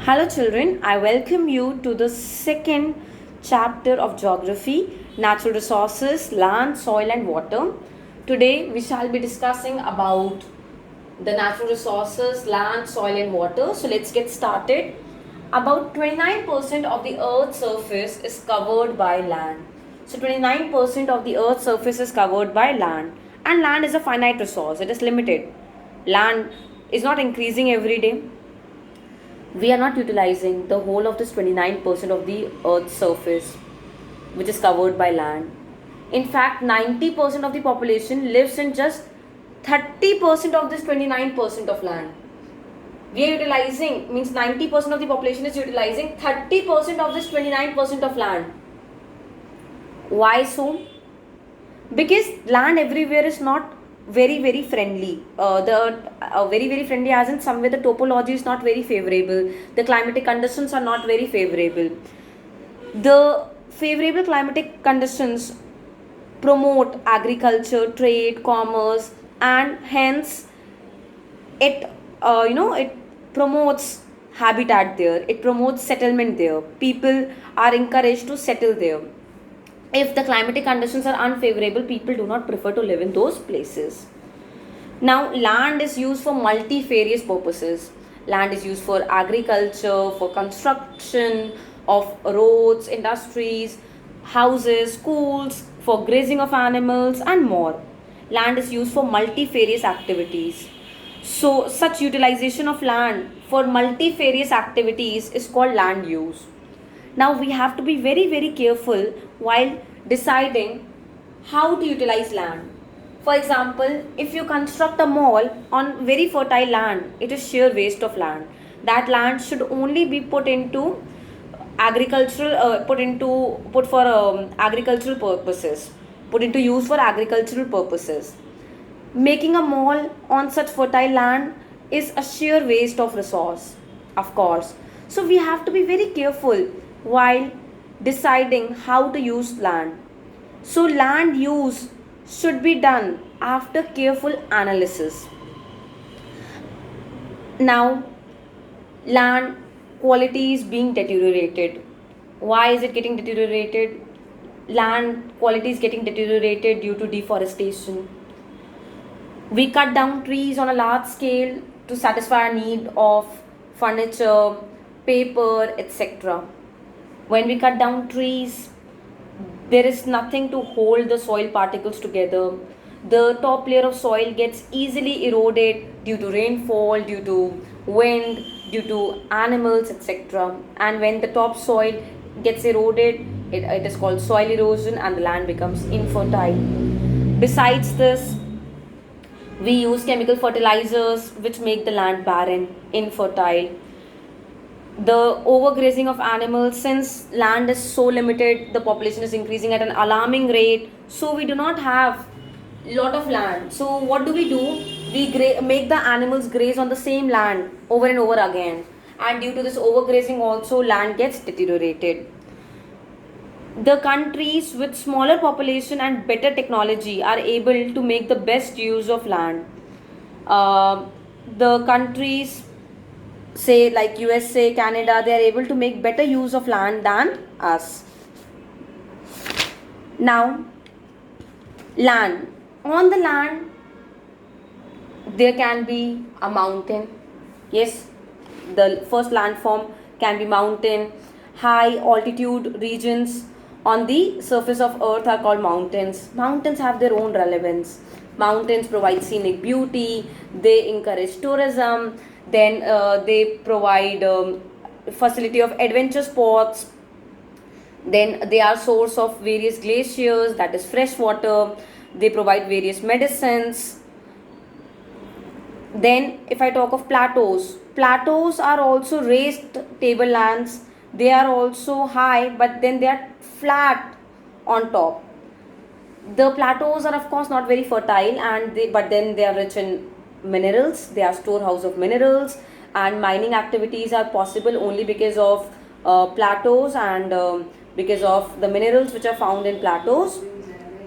Hello, children. I welcome you to the second chapter of Geography, Natural Resources, Land, Soil, and Water. Today, we shall be discussing about the natural resources, land, soil, and water. So, let's get started. About 29% of the Earth's surface is covered by land. So, 29% of the Earth's surface is covered by land, and land is a finite resource, it is limited. Land is not increasing every day. We are not utilizing the whole of this 29% of the earth's surface which is covered by land. In fact, 90% of the population lives in just 30% of this 29% of land. We are utilizing, means 90% of the population is utilizing 30% of this 29% of land. Why so? Because land everywhere is not very friendly. The very friendly, as in somewhere the topology is not very favorable, the climatic conditions are not very favorable. The favorable climatic conditions promote agriculture, trade, commerce, and hence it it promotes habitat there, it promotes settlement there, people are encouraged to settle there. If the climatic conditions are unfavorable, people do not prefer to live in those places. Now, land is used for multifarious purposes. Land is used for agriculture, for construction of roads, industries, houses, schools, for grazing of animals, and more. Land is used for multifarious activities. So, such utilization of land for multifarious activities is called land use. Now, we have to be very careful while deciding how to utilize land. For example, if you construct a mall on very fertile land, it is sheer waste of land. That land should only be put into agricultural, put for agricultural purposes, put into use for agricultural purposes. Making a mall on such fertile land is a sheer waste of resource, of course. So we have to be very careful while deciding how to use land. So land use should be done after careful analysis. Now, land quality is being deteriorated. Why is it getting deteriorated? Land quality is getting deteriorated due to deforestation. We cut down trees on a large scale to satisfy our need of furniture, paper, etc. When we cut down trees, there is nothing to hold the soil particles together. The top layer of soil gets easily eroded due to rainfall, due to wind, due to animals, etc. And when the top soil gets eroded, it is called soil erosion and the land becomes infertile. Besides this, we use chemical fertilizers which make the land barren, infertile. The overgrazing of animals, since land is so limited, the population is increasing at an alarming rate, so we do not have lot of land. So what do? We make the animals graze on the same land over and over again, and due to this overgrazing also land gets deteriorated. The countries with smaller population and better technology are able to make the best use of land. The countries, say like USA, Canada, they are able to make better use of land than us. Now, land. On the land, there can be a mountain. Yes, the first landform can be mountain. High altitude regions on the surface of earth are called mountains. Mountains have their own relevance. Mountains provide scenic beauty, they encourage tourism, then they provide facility of adventure sports, then they are source of various glaciers, that is fresh water, they provide various medicines. Then if I talk of plateaus, plateaus are also raised tablelands, they are also high but then they are flat on top. The plateaus are of course not very fertile, and but then they are rich in minerals, they are storehouse of minerals, and mining activities are possible only because of plateaus and because of the minerals which are found in plateaus.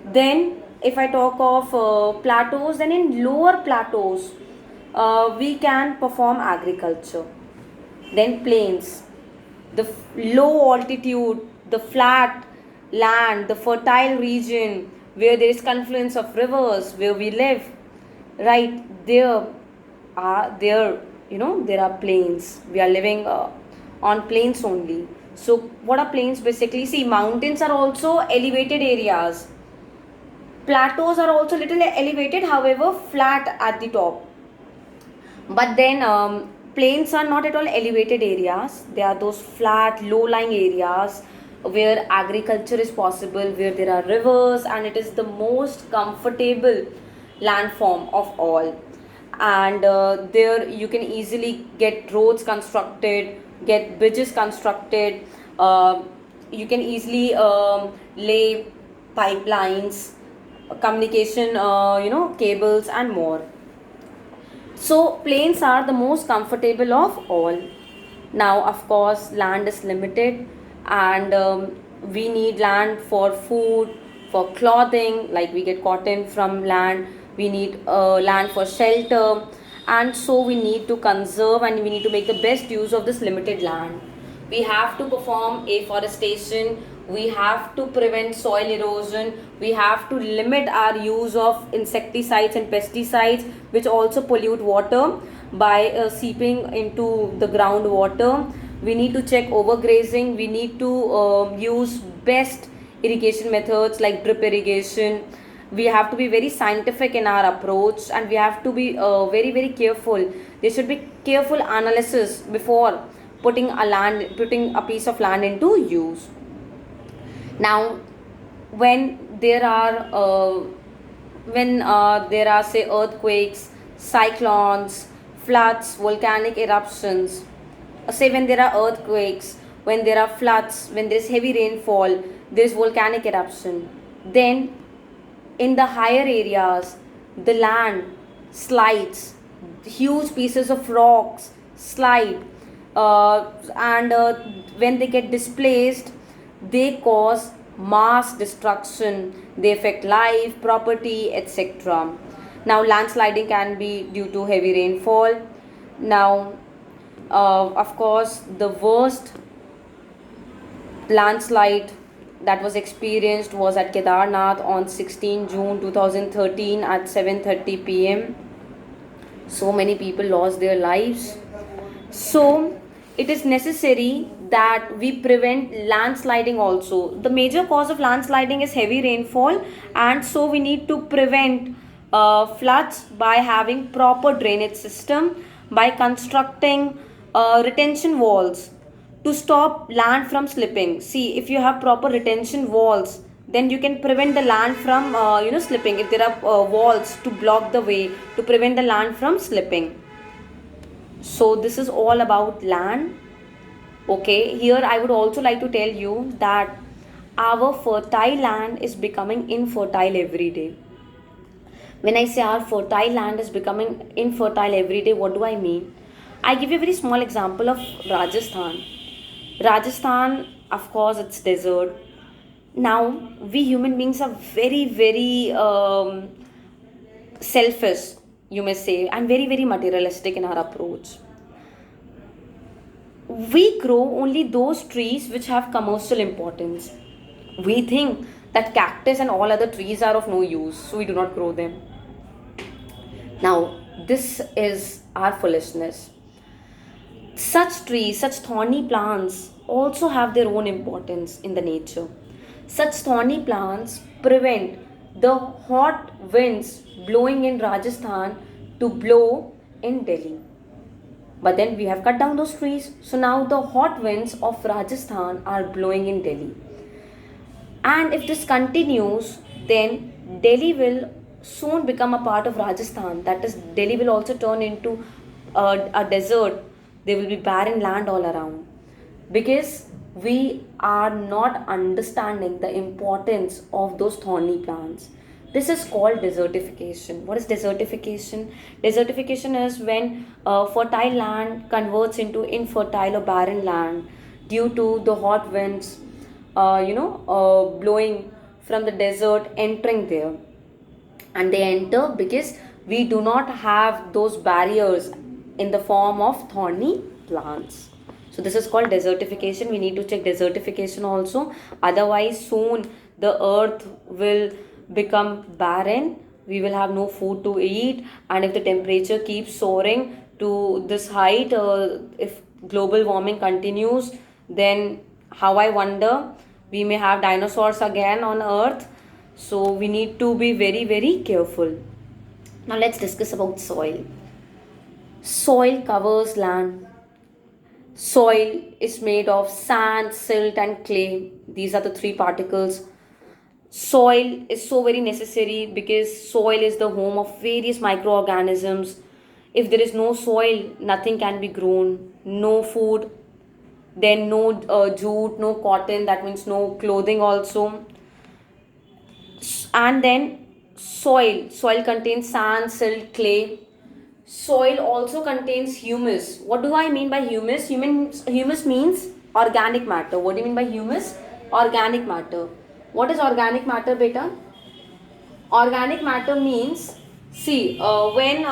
Then if I talk of plateaus, then in lower plateaus we can perform agriculture. Then plains, the low altitude, the flat land, the fertile region where there is confluence of rivers, where we live, right there there, there are plains. We are living on plains only. So what are plains basically? See, mountains are also elevated areas. Plateaus are also little elevated, however flat at the top. But then plains are not at all elevated areas. They are those flat low lying areas where agriculture is possible, where there are rivers, and it is the most comfortable landform of all. And there you can easily get roads constructed, get bridges constructed, uh, you can easily lay pipelines, communication cables and more. So plains are the most comfortable of all. Now, of course, land is limited, and we need land for food, for clothing, like we get cotton from land. We need land for shelter, and so we need to conserve and we need to make the best use of this limited land. We have to perform afforestation, we have to prevent soil erosion, we have to limit our use of insecticides and pesticides, which also pollute water by seeping into the groundwater. We need to check overgrazing, we need to use best irrigation methods like drip irrigation. We have to be very scientific in our approach, and we have to be very careful. There should be careful analysis before putting a piece of land into use. Now, when there are say earthquakes, cyclones, floods, volcanic eruptions, say when there are earthquakes, when there are floods, when there is heavy rainfall, there is volcanic eruption, then in the higher areas the land slides, huge pieces of rocks slide, and when they get displaced, they cause mass destruction, they affect life, property, etc. Now landsliding can be due to heavy rainfall. Now of course the worst landslide that was experienced was at Kedarnath on 16 June 2013 at 7:30 p.m. So many people lost their lives. So it is necessary that we prevent landsliding also. The major cause of landsliding is heavy rainfall, and so we need to prevent floods by having proper drainage system, by constructing retention walls to stop land from slipping. See, if you have proper retention walls, then you can prevent the land from slipping. If there are walls to block the way, to prevent the land from slipping. So this is all about land. Okay, here I would also like to tell you that our fertile land is becoming infertile every day. When I say our fertile land is becoming infertile every day, what do I mean? I give you a very small example of Rajasthan. Rajasthan, of course, it's desert. Now, we human beings are very selfish, you may say, and very materialistic in our approach. We grow only those trees which have commercial importance. We think that cactus and all other trees are of no use, so we do not grow them. Now, this is our foolishness. Such trees, such thorny plants also have their own importance in the nature. Such thorny plants prevent the hot winds blowing in Rajasthan to blow in Delhi. But then we have cut down those trees, so now the hot winds of Rajasthan are blowing in Delhi. And if this continues, then Delhi will soon become a part of Rajasthan. That is, Delhi will also turn into a desert. There will be barren land all around, because we are not understanding the importance of those thorny plants. This is called desertification. What is desertification? Desertification is when fertile land converts into infertile or barren land due to the hot winds, blowing from the desert, entering there. And they enter because we do not have those barriers in the form of thorny plants. So this is called desertification. We need to check desertification also. Otherwise, soon the earth will become barren. We will have no food to eat, and if the temperature keeps soaring to this height, if global warming continues, then how I wonder, we may have dinosaurs again on earth. So we need to be very, very careful. Now let's discuss about soil. Soil covers land. Soil is made of sand, silt, and clay. These are the three particles. Soil is so very necessary because soil is the home of various microorganisms. If there is no soil, nothing can be grown. No food, then no jute, no cotton, that means no clothing also. And then soil contains sand, silt, clay. Soil also contains humus. What do I mean by humus? Humus means organic matter. What do you mean by humus? Organic matter. What is organic matter, beta? Organic matter means, see, when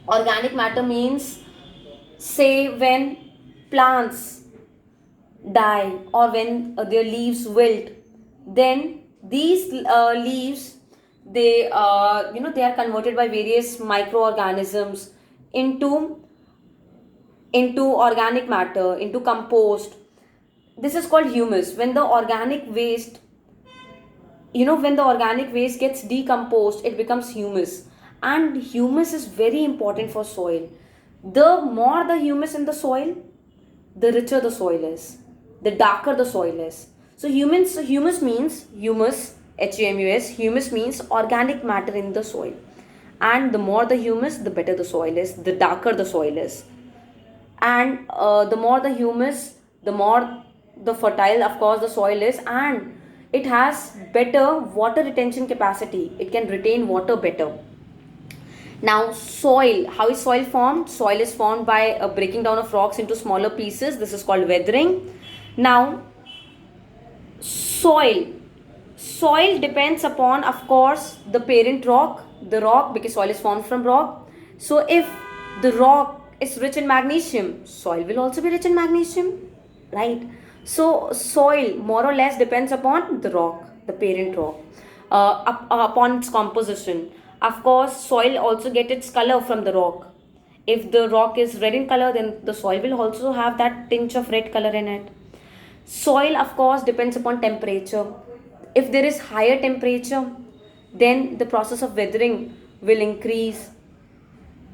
organic matter means, say, when plants die or when their leaves wilt, then these leaves, they they are converted by various microorganisms into organic matter, into compost. This is called humus. When the organic waste, when the organic waste gets decomposed, it becomes humus. And humus is very important for soil. The more the humus in the soil, the richer the soil is, the darker the soil is. So humus means humus, humus. Humus means organic matter in the soil, and the more the humus, the better the soil is, the darker the soil is. And the more the humus, the more the fertile, of course, the soil is, and it has better water retention capacity. It can retain water better. Now, soil. How is soil formed? Soil is formed by breaking down of rocks into smaller pieces. This is called weathering. Now, soil. Soil depends upon, of course, the parent rock. The rock, because soil is formed from rock. So, if the rock is rich in magnesium, soil will also be rich in magnesium, right? So, soil more or less depends upon the rock, the parent rock, upon its composition. Of course, soil also get its color from the rock. If the rock is red in color, then the soil will also have that tinge of red color in it. Soil, of course, depends upon temperature. If there is higher temperature, then the process of weathering will increase.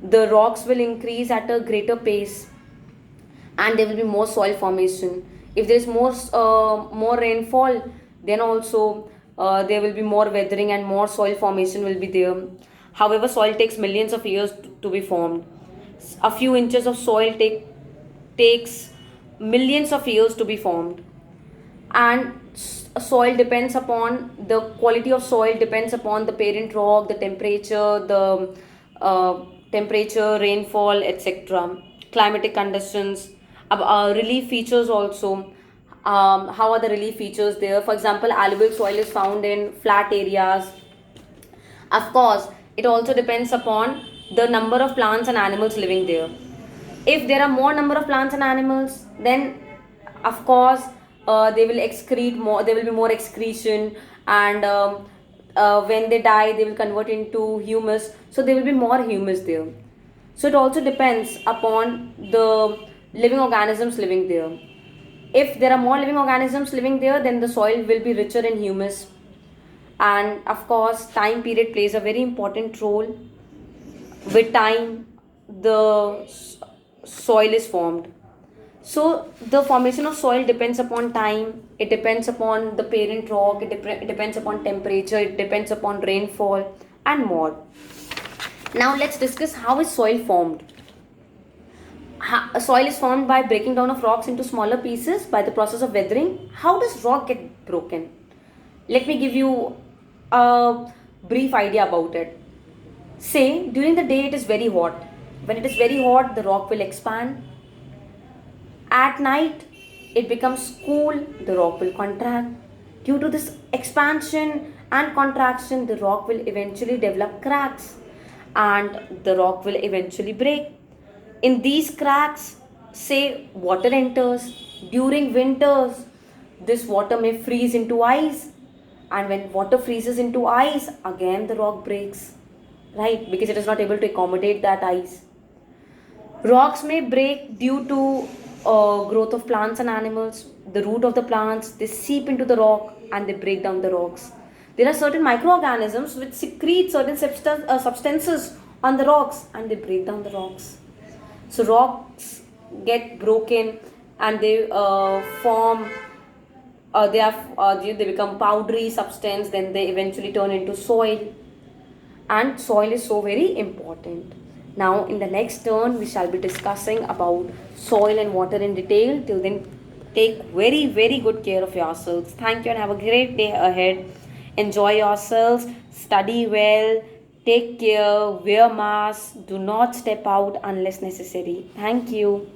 The rocks will increase at a greater pace, and there will be more soil formation. If there is more rainfall, then also there will be more weathering and more soil formation will be there. However, soil takes millions of years to be formed. A few inches of soil takes millions of years to be formed. And soil depends upon, the quality of soil depends upon the parent rock, the temperature, rainfall, etc., climatic conditions, relief features also. How are the relief features there? For example, alluvial soil is found in flat areas. Of course, it also depends upon the number of plants and animals living there. If there are more number of plants and animals, then of course they will excrete more. There will be more excretion, and when they die, they will convert into humus. So there will be more humus there. So it also depends upon the living organisms living there. If there are more living organisms living there, then the soil will be richer in humus. And of course, time period plays a very important role. With time, the soil is formed. So the formation of soil depends upon time, it depends upon the parent rock, it depends upon temperature, it depends upon rainfall, and more. Now let's discuss how is soil formed. Soil is formed by breaking down of rocks into smaller pieces by the process of weathering. How does rock get broken? Let me give you a brief idea about it. Say, during the day it is very hot. When it is very hot, the rock will expand. At night, it becomes cool, the rock will contract. Due to this expansion and contraction, the rock will eventually develop cracks and the rock will eventually break. In these cracks, say water enters. During winters, this water may freeze into ice, and when water freezes into ice, again the rock breaks, right? Because it is not able to accommodate that ice. Rocks may break due to growth of plants and animals. The root of the plants, they seep into the rock and they break down the rocks. There are certain microorganisms which secrete certain substances on the rocks and they break down the rocks. So rocks get broken and they form they become powdery substance, then they eventually turn into soil, and soil is so very important. Now in the next turn we shall be discussing about soil and water in detail. Till then, take very good care of yourselves. Thank you and have a great day ahead. Enjoy yourselves, study well, take care, wear masks, do not step out unless necessary. Thank you.